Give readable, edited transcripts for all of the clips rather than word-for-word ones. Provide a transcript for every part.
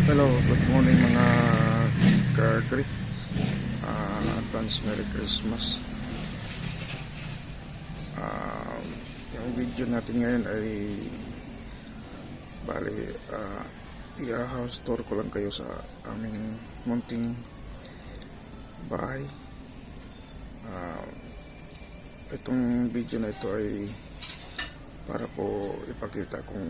Hello, good morning mga ka-agri. Advance Merry Christmas. Yung video natin ngayon ay bali, i-house tour ko lang kayo sa aming munting bahay. Itong video na ito ay para po ipakita kung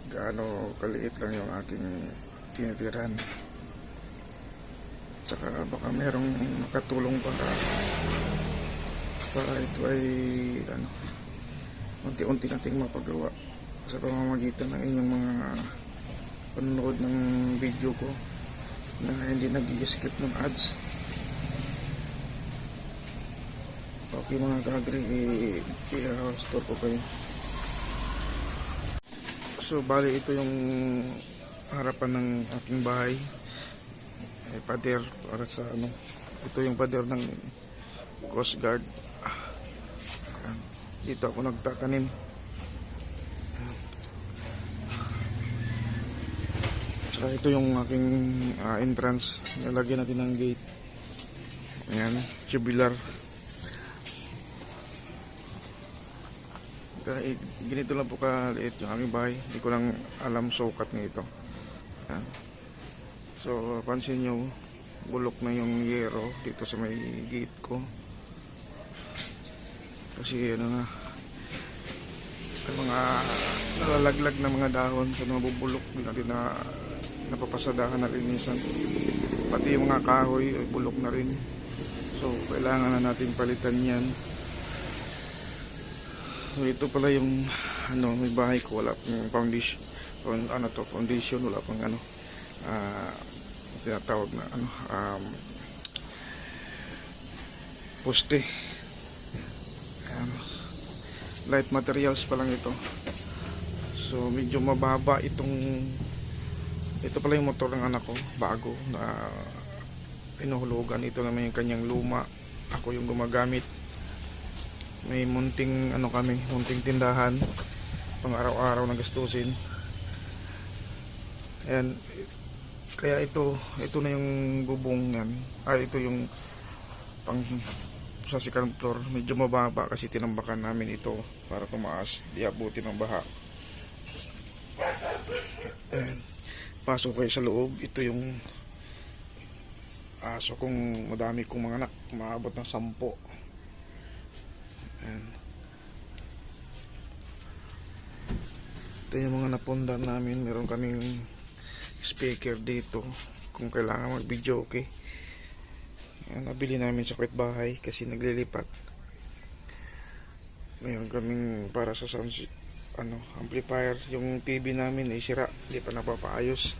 gaano kaliit lang yung aking tinitirahan. Tsaka baka merong makatulong para ito ay unti-unti nating mapagawa sa pamamagitan ng inyong mga panonood ng video ko na hindi nag-i-skip ng ads. Okay mga ka-agri, i-store ko kayo. So bali ito yung harapan ng aking bahay, ay pader para sa ito yung pader ng Coast Guard. Dito ako nagtatanim. Saka ito yung aking entrance, nilagyan natin ng gate. Ayan, tubular. Ganito lang po kaliit yung aming bahay. Hindi ko lang alam sukat nito. Yan. So pansin nyo, bulok na yung yero dito sa may gate ko. Kasi na mga nalalaglag na mga dahon sa mga bubulok natin na napapasadahan na linisan. Pati yung mga kahoy bulok na rin. So kailangan na natin palitan yan. So ito pala yung may bahay ko, wala pang foundation, foundation, wala pang tinatawag na poste. Light materials pa lang ito. So medyo mababa ito pala yung motor ng anak ko, bago na pinuhulugan. Ito naman yung kanyang luma, ako yung gumagamit. May munting munting tindahan pang araw-araw na gastusin. Ayan, kaya ito na yung bubong yan. Ito yung pang sa second floor. Medyo mababa kasi tinambakan namin ito para tumaas, di abutin ng baha. Ayan, pasok kayo sa loob. Ito yung aso kung madami kong mga anak, maabot ng 10. Ito yung mga napundan namin. Meron kaming speaker dito kung kailangan mag video, okay. Nabili namin sa bahay kasi naglilipat. Meron kaming para sa sound amplifier. Yung TV namin ay sira, hindi pa napapaayos.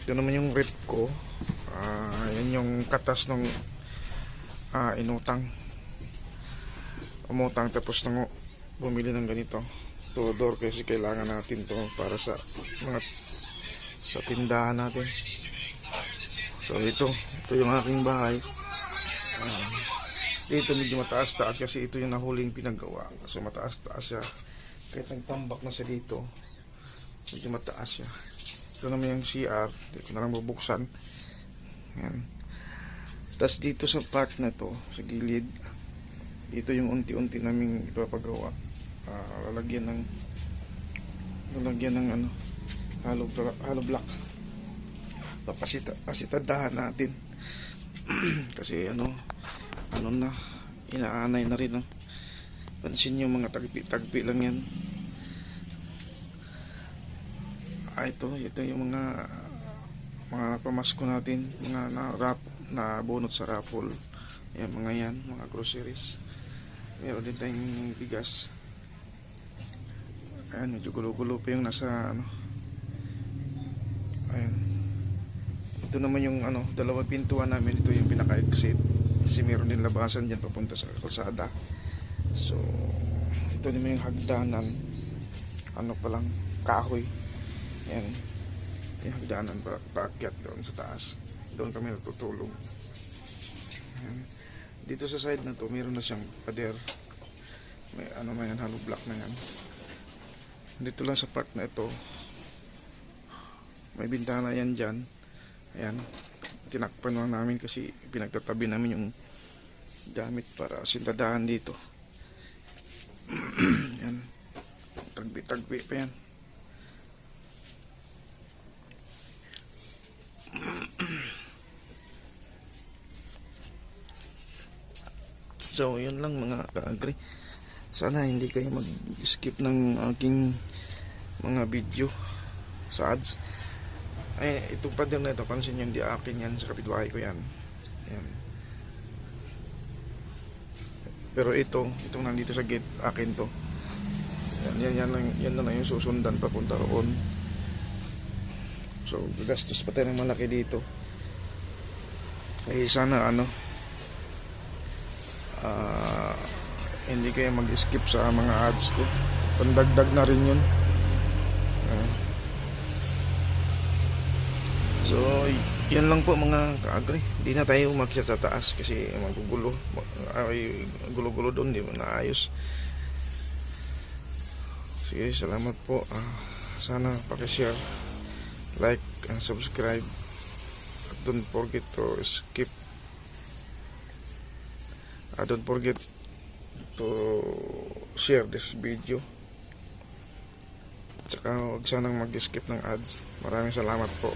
Ito naman yung rep ko. Yan yung katas ng inutang, umutang tapos bumili ng ganito Tudor kasi kailangan natin to para sa tindahan natin. So ito yung aking bahay. Dito medyo mataas-taas kasi ito yung nahuling pinagawa. So mataas-taas siya. Kahit nagtambak na siya dito, medyo mataas siya. Ito naman yung CR. Dito na lang bubuksan. Yan. Tapos dito sa part na to, sa gilid, ito yung unti-unti naming ipapagawa. Lalagyan ng hollow block. Papasitadahan natin. Kasi na inaanay na rin. Pansin nyo, mga tagpi lang yan. Ito yung mga pamasko natin, mga na bunot sa raffle. Ayan, mga groceries. Meron din tayong bigas. Ayan, medyo gulo-gulo pa yung nasa ayan. Ito naman yung dalawang pintuan namin. Ito yung pinaka-exit kasi meron din labasan dyan papunta sa kalsada. So ito naman yung hagdanan, palang kahoy. Ayan, yung hagdanan paakyat doon sa taas. Doon kami natutulog. Ayan. Dito sa side na to meron na siyang pader. May hollow block na yan. Dito lang sa part na ito May bintana yan dyan. Ayan. Tinakpan lang namin kasi pinagtatabi namin yung gamit para sintadahan dito. Yan. Tagbi-tagbi pa yan. So, yun lang mga ka-agri. Sana hindi kayo mag-skip ng aking mga video sa ads. Ay, itong pader na ito, pansin nyo, hindi akin yan. Sa kapitbahay ko yan. Yan. Pero itong nandito sa gate, akin to. Yan na lang yung susundan papunta roon. So, gagastos pa tayo ng malaki dito. Kaya sana hindi kayo mag-skip sa mga ads ko. Pandagdag na rin yun. So, yan lang po mga ka-agri. Hindi na tayo umakyat sa taas kasi magugulo. Gulo-gulo doon, di mo naayos. Sige, salamat po. Sana pakishare, like, and subscribe. Don't forget to skip. Don't forget to share this video. Tsaka huwag sanang mag-skip ng ads. Maraming salamat po.